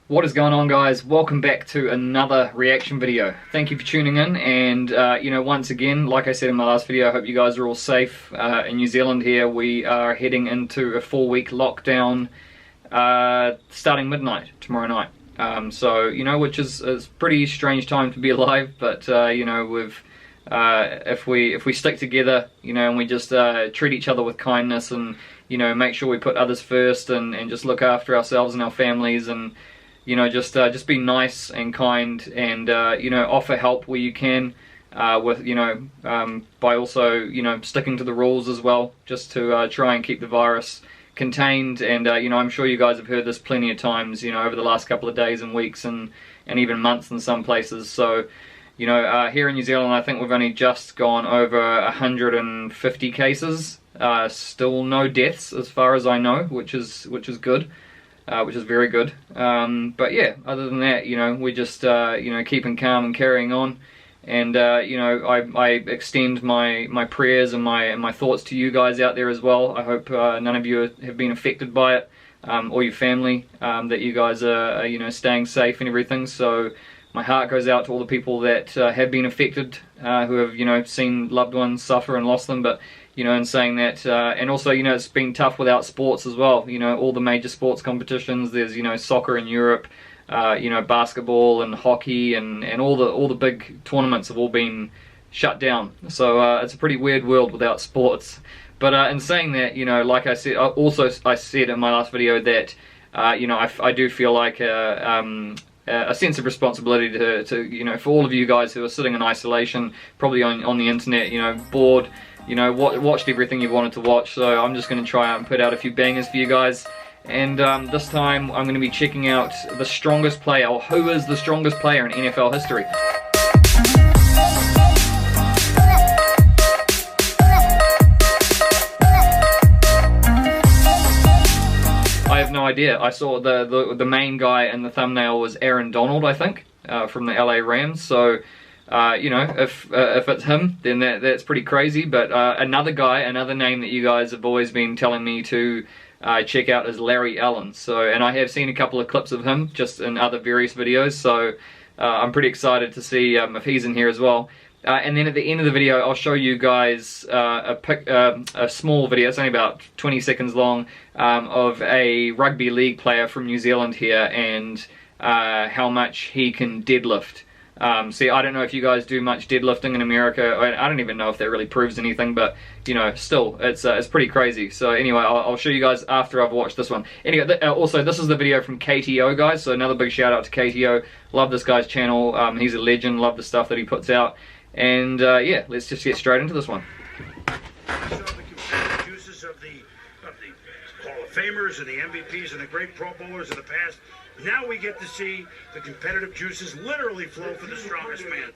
What is going on, guys? Welcome back to another reaction video. Thank you for tuning in, and once again, like I said in my last video, I hope you guys are all safe. In New Zealand here, we are heading into a 4-week lockdown starting midnight tomorrow night. Which is a pretty strange time to be alive, but if we stick together, and we just treat each other with kindness, and make sure we put others first, and just look after ourselves and our families, and just be nice and kind, and offer help where you can, by also sticking to the rules as well, just to try and keep the virus contained. And I'm sure you guys have heard this plenty of times, over the last couple of days and weeks, and even months in some places. So here in New Zealand, I think we've only just gone over 150 cases. Still no deaths as far as I know, which is good. Which is very good. But yeah, other than that, we're just keeping calm and carrying on. And I extend my prayers and my thoughts to you guys out there as well. I hope none of you have been affected by it, or your family, that you guys are staying safe and everything. So my heart goes out to all the people that have been affected, who have seen loved ones suffer and lost them. But in saying that, and also it's been tough without sports as well. All the major sports competitions. There's soccer in Europe, basketball and hockey, and all the big tournaments have all been shut down. So it's a pretty weird world without sports. But in saying that, like I said, I said in my last video that I do feel like a sense of responsibility to for all of you guys who are sitting in isolation, probably on the internet, bored, watched everything you wanted to watch. So I'm just going to try and put out a few bangers for you guys. And this time I'm going to be checking out the strongest player, or who is the strongest player in NFL history. I have no idea. I saw the main guy in the thumbnail was Aaron Donald, I think, from the LA Rams. So if it's him, then that's pretty crazy. But another name that you guys have always been telling me to check out is Larry Allen. So, and I have seen a couple of clips of him just in other various videos. So I'm pretty excited to see if he's in here as well. And then at the end of the video, I'll show you guys a small video. It's only about 20 seconds long, of a rugby league player from New Zealand here, and how much he can deadlift. See, I don't know if you guys do much deadlifting in America. I don't even know if that really proves anything, but still, it's pretty crazy. So anyway, I'll show you guys after I've watched this one. Anyway, also this is the video from KTO, guys. So another big shout out to KTO. Love this guy's channel. He's a legend. Love the stuff that he puts out. And yeah, let's just get straight into this one. The juices of the Hall of Famers and the MVPs and the great Pro Bowlers of the past. Now we get to see the competitive juices literally flow for the strongest man.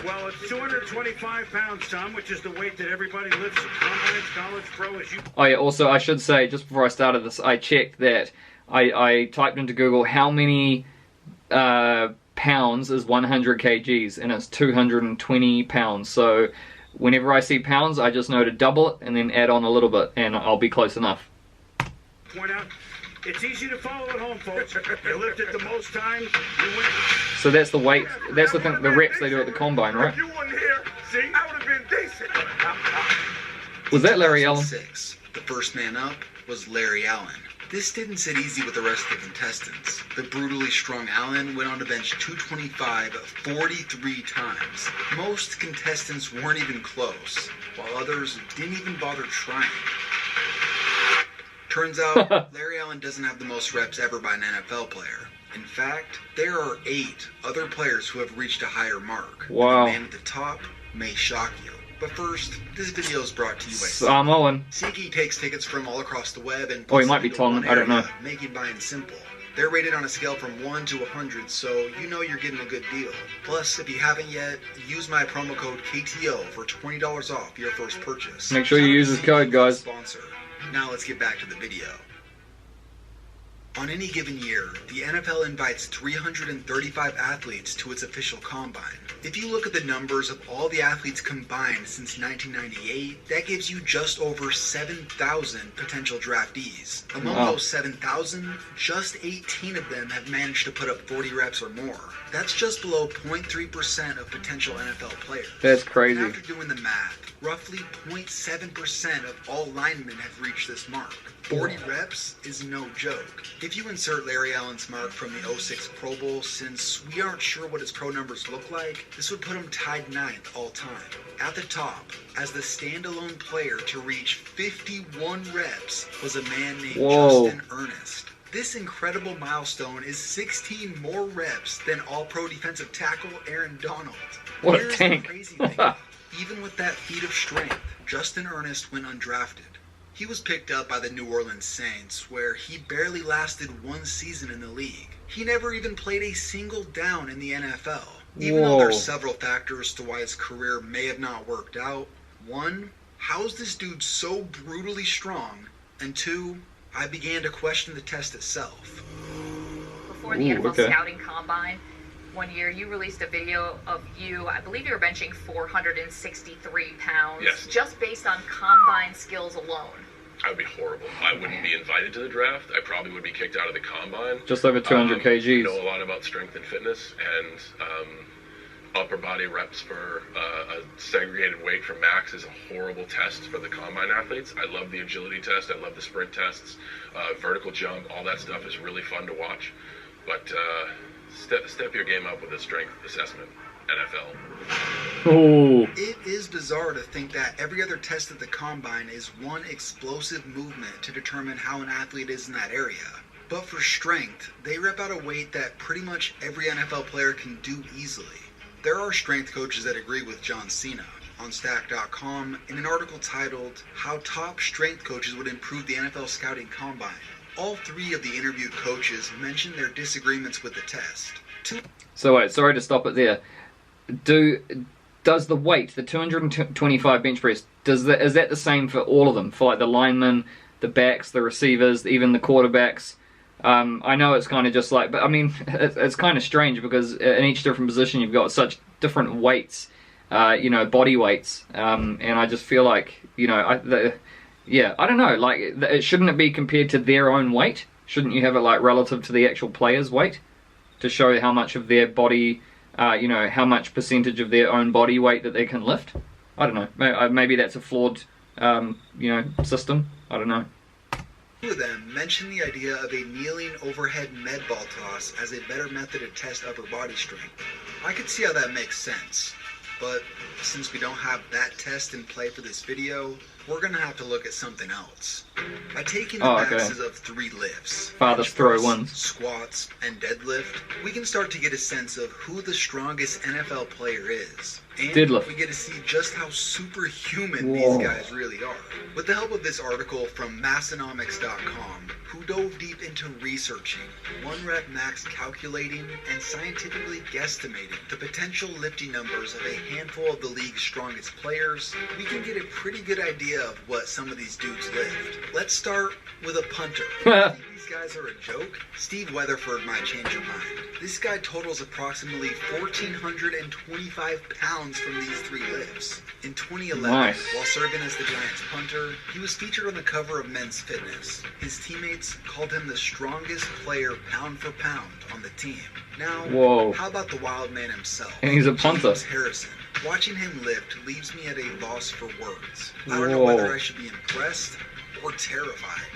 Well, it's 225 pounds, Tom, which is the weight that everybody lifts at combines, college, pro, as you... Oh yeah, also I should say, just before I started this, I checked that I typed into Google how many pounds is 100 kgs, and it's 220 pounds. So whenever I see pounds, I just know to double it and then add on a little bit, and I'll be close enough. Point out, it's easy to follow at home, folks. You lift it the most times, you win. So that's the weight, that's the thing, the reps they do at the combine, right? If you weren't here, see, I would have been decent. Was that Larry Allen? The first man up was Larry Allen. This didn't sit easy with the rest of the contestants. The brutally strong Allen went on to bench 225 43 times. Most contestants weren't even close, while others didn't even bother trying. Turns out, Larry Allen doesn't have the most reps ever by an NFL player. In fact, there are 8 other players who have reached a higher mark. Wow. The man at the top may shock you. But first, this video is brought to you by Sam Owen. SeatGeek takes tickets from all across the web and he might be Tom, I don't know. Making buying simple. They're rated on a scale from 1 to 100, so you're getting a good deal. Plus, if you haven't yet, use my promo code KTO for $20 off your first purchase. Make sure you use this code, guys. Sponsor. Now let's get back to the video. On any given year, the NFL invites 335 athletes to its official combine. If you look at the numbers of all the athletes combined since 1998, that gives you just over 7,000 potential draftees. Among those 7,000, just 18 of them have managed to put up 40 reps or more. That's just below 0.3% of potential NFL players. That's crazy. And after doing the math, roughly 0.7% of all linemen have reached this mark. 40 reps is no joke. If you insert Larry Allen's mark from the 06 Pro Bowl, since we aren't sure what his pro numbers look like, this would put him tied 9th all time. At the top, as the standalone player to reach 51 reps, was a man named Justin Ernest. This incredible milestone is 16 more reps than all-pro defensive tackle Aaron Donald. What Here's a tank. the crazy thing. Even with that feat of strength, Justin Ernest went undrafted. He was picked up by the New Orleans Saints, where he barely lasted one season in the league. He never even played a single down in the NFL. Even though there's several factors to why his career may have not worked out. 1, how is this dude so brutally strong? And 2, I began to question the test itself. Before the NFL Scouting Combine, one year you released a video of you, I believe you were benching 463 pounds, just based on combine skills alone. I would be horrible. I wouldn't be invited to the draft. I probably would be kicked out of the combine. Just over 200 kgs. I know a lot about strength and fitness, and upper body reps for a segregated weight from max is a horrible test for the combine athletes. I love the agility test. I love the sprint tests. Vertical jump, all that stuff is really fun to watch. But step your game up with a strength assessment, NFL. It is bizarre to think that every other test at the combine is one explosive movement to determine how an athlete is in that area. But for strength, they rep out a weight that pretty much every NFL player can do easily. There are strength coaches that agree with John Cena. On Stack.com, in an article titled, How Top Strength Coaches Would Improve the NFL Scouting Combine. All 3 of the interviewed coaches mentioned their disagreements with the test. So wait, sorry to stop it there. Does the weight, the 225 bench press, is that the same for all of them? For like the linemen, the backs, the receivers, even the quarterbacks? I know it's kind of just like, but I mean, it's kind of strange because in each different position you've got such different weights, body weights, and I just feel like, I don't know, like, shouldn't it be compared to their own weight? Shouldn't you have it like relative to the actual player's weight to show how much of their body, how much percentage of their own body weight that they can lift? I don't know. Maybe that's a flawed, system. I don't know. 2 of them mentioned the idea of a kneeling overhead med ball toss as a better method to test upper body strength. I could see how that makes sense, but since we don't have that test in play for this video, we're going to have to look at something else. By taking the maxes of 3 lifts, farthest throw ones, squats, and deadlift, we can start to get a sense of who the strongest NFL player is. And deadlift. We get to see just how superhuman these guys really are. With the help of this article from Massonomics.com, who dove deep into researching, 1-rep max calculating, and scientifically guesstimating the potential lifting numbers of a handful of the league's strongest players, we can get a pretty good idea of what some of these dudes lift. Let's start with a punter. Think these guys are a joke? Steve Weatherford might change your mind. This guy totals approximately 1,425 pounds from these 3 lifts. In 2011, while serving as the Giants' punter, he was featured on the cover of Men's Fitness. His teammates called him the strongest player pound for pound on the team. Now, how about the wild man himself? And he's a punter. James Harrison. Watching him lift leaves me at a loss for words. I don't know whether I should be impressed or terrified.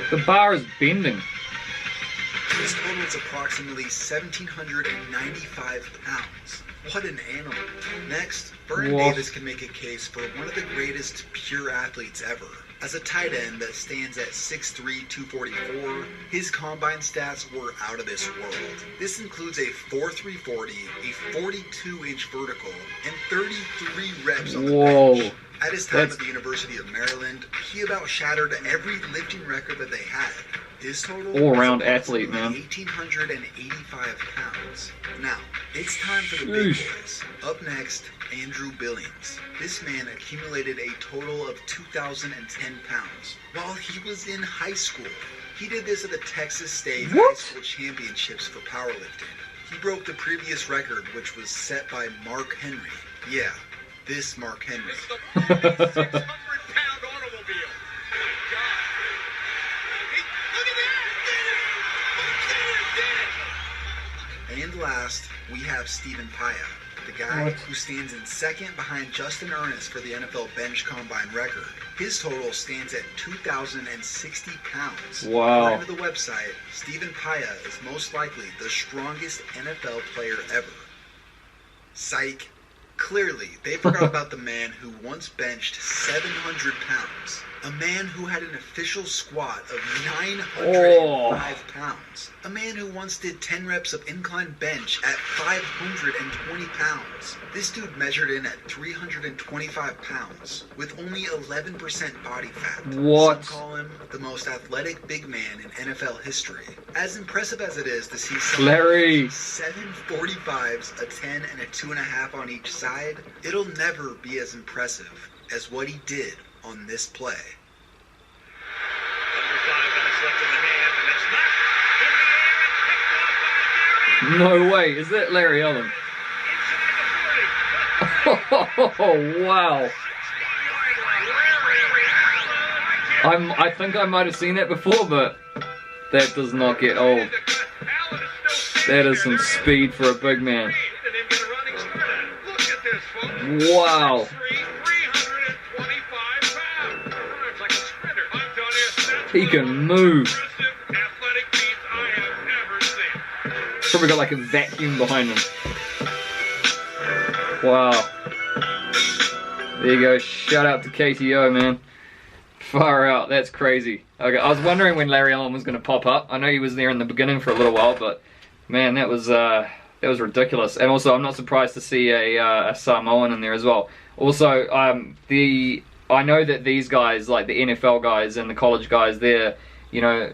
The bar is bending. His total is approximately 1,795 pounds. What an animal. Next, Vernon Davis can make a case for one of the greatest pure athletes ever. As a tight end that stands at 6'3", 244, his combine stats were out of this world. This includes a 4.3 40, a 42-inch vertical, and 33 reps on the bench. At his time at the University of Maryland, he about shattered every lifting record that they had. His total all-around athlete, man. 1,885 pounds. Now, it's time for the big boys. Up next, Andrew Billings. This man accumulated a total of 2,010 pounds while he was in high school. He did this at the Texas State High School Championships for powerlifting. He broke the previous record, which was set by Mark Henry. Yeah, this Mark Henry. 600-pound automobile. And last, we have Stephen Paya, the guy who stands in second behind Justin Ernest for the NFL bench combine record. His total stands at 2,060 pounds. Wow. According to the website, Stephen Paya is most likely the strongest NFL player ever. Psych. Clearly, they forgot about the man who once benched 700 pounds. A man who had an official squat of 905 pounds. A man who once did 10 reps of incline bench at 520 pounds. This dude measured in at 325 pounds with only 11% body fat. What? Some call him the most athletic big man in NFL history. As impressive as it is to see someone Larry 745s, a 10 and a 2.5 on each side, it'll never be as impressive as what he did on this play. No way, is that Larry Allen? Oh, wow. I think I might have seen that before, but that does not get old. That is some speed for a big man. Wow. He can move. Probably got like a vacuum behind him. Wow. There you go. Shout out to KTO, man. Far out. That's crazy. Okay, I was wondering when Larry Allen was going to pop up. I know he was there in the beginning for a little while, but man, that was ridiculous. And also, I'm not surprised to see a Samoan in there as well. Also, I know that these guys, like the NFL guys and the college guys, they're, you know,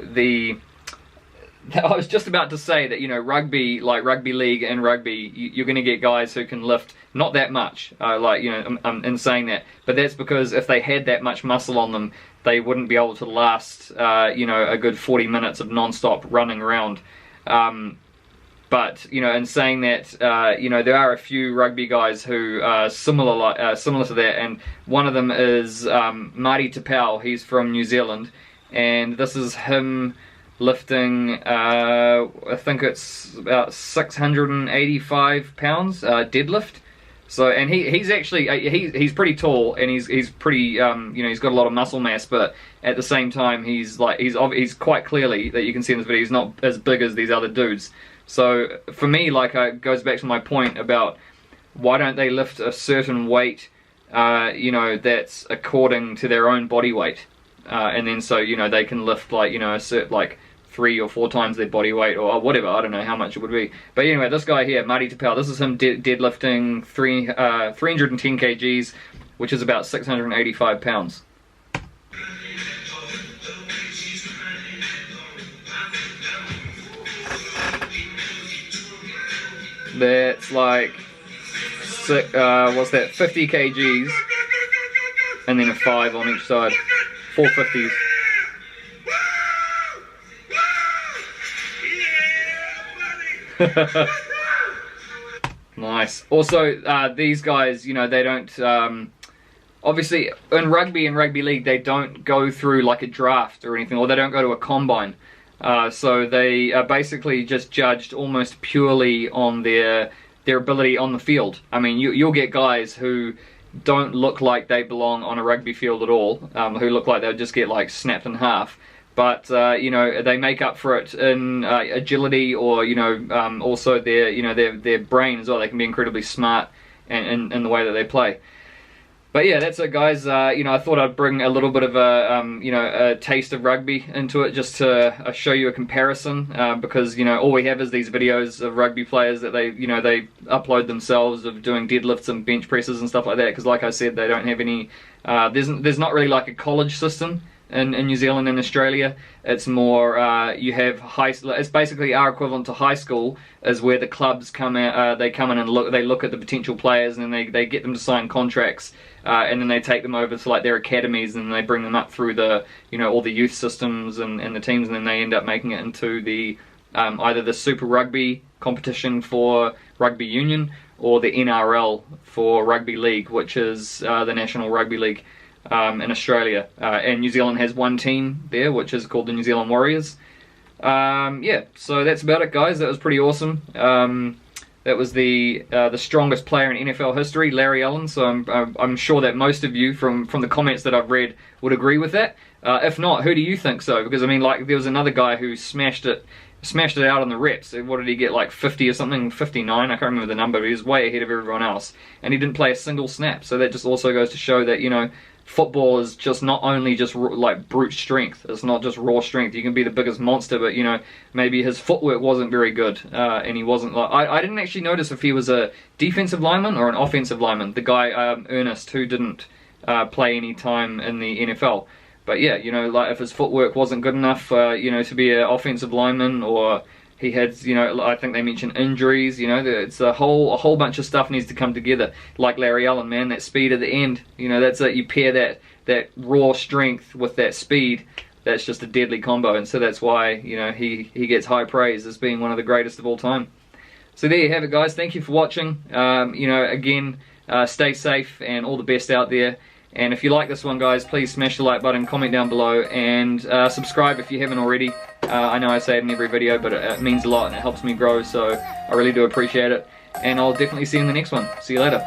I was just about to say that, you know, rugby, like rugby league and rugby, you're going to get guys who can lift not that much, like, you know, I'm in saying that, but that's because if they had that much muscle on them, they wouldn't be able to last, you know, a good 40 minutes of non-stop running around. But, you know, in saying that, you know, there are a few rugby guys who are similar to that, and one of them is Marty Tapau. He's from New Zealand, and this is him lifting, I think it's about 685 pounds deadlift. So, and he's actually he's pretty tall, and he's pretty you know, he's got a lot of muscle mass, but at the same time he's quite clearly, that you can see in this video, he's not as big as these other dudes. So for me, like, it goes back to my point about why don't they lift a certain weight, you know, that's according to their own body weight, and then so, you know, they can lift, like, you know, a certain, like 3 or 4 times their body weight or whatever. I don't know how much it would be. But anyway, this guy here, Marty Tapau, this is him deadlifting 310 kgs, which is about 685 pounds. That's like, what's that, 50 kgs, and then a 5 on each side, 4 50s. Nice. Also, these guys, you know, they don't, obviously, in rugby and rugby league, they don't go through like a draft or anything, or they don't go to a combine. So they are basically just judged almost purely on their ability on the field. I mean, you'll get guys who don't look like they belong on a rugby field at all, who look like they'll just get like snapped in half. But you know, they make up for it in agility, or, you know, also their, you know, their brain as well. They can be incredibly smart in the way that they play. But yeah, that's it, guys. You know, I thought I'd bring a little bit of a, you know, a taste of rugby into it, just to show you a comparison, because, you know, all we have is these videos of rugby players that they, you know, they upload themselves of doing deadlifts and bench presses and stuff like that. Because, like I said, they don't have any. There's not really like a college system in New Zealand and Australia. It's more, you have it's basically our equivalent to high school, is where the clubs come out, they come in and look at the potential players, and then they get them to sign contracts, and then they take them over to like their academies, and they bring them up through the, you know, all the youth systems and the teams, and then they end up making it into the either the Super Rugby competition for rugby union, or the NRL for rugby league, which is the National Rugby League in Australia. And New Zealand has one team there, which is called the New Zealand Warriors. Yeah, so that's about it, guys. That was pretty awesome. That was the strongest player in NFL history, Larry Allen. So I'm sure that most of you from the comments that I've read would agree with that. If not, who do you think so? Because I mean, like, there was another guy who smashed it out on the reps. What did he get, like 50 or something, 59? I can't remember the number, but he was way ahead of everyone else. And he didn't play a single snap. So that just also goes to show that, you know, football is just not only just like brute strength. It's not just raw strength. You can be the biggest monster, but, you know, maybe his footwork wasn't very good. And he wasn't like... I didn't actually notice if he was a defensive lineman or an offensive lineman. The guy, Ernest, who didn't play any time in the NFL. But yeah, you know, like if his footwork wasn't good enough, you know, to be an offensive lineman, or he had, you know, I think they mentioned injuries, you know, it's a whole bunch of stuff needs to come together. Like Larry Allen, man, that speed at the end, you know, that's it. You pair that raw strength with that speed, that's just a deadly combo. And so that's why, you know, he gets high praise as being one of the greatest of all time. So there you have it, guys. Thank you for watching. You know, again, stay safe and all the best out there. And if you like this one, guys, please smash the like button, comment down below, and subscribe if you haven't already. I know I say it in every video, but it means a lot and it helps me grow, so I really do appreciate it. And I'll definitely see you in the next one. See you later.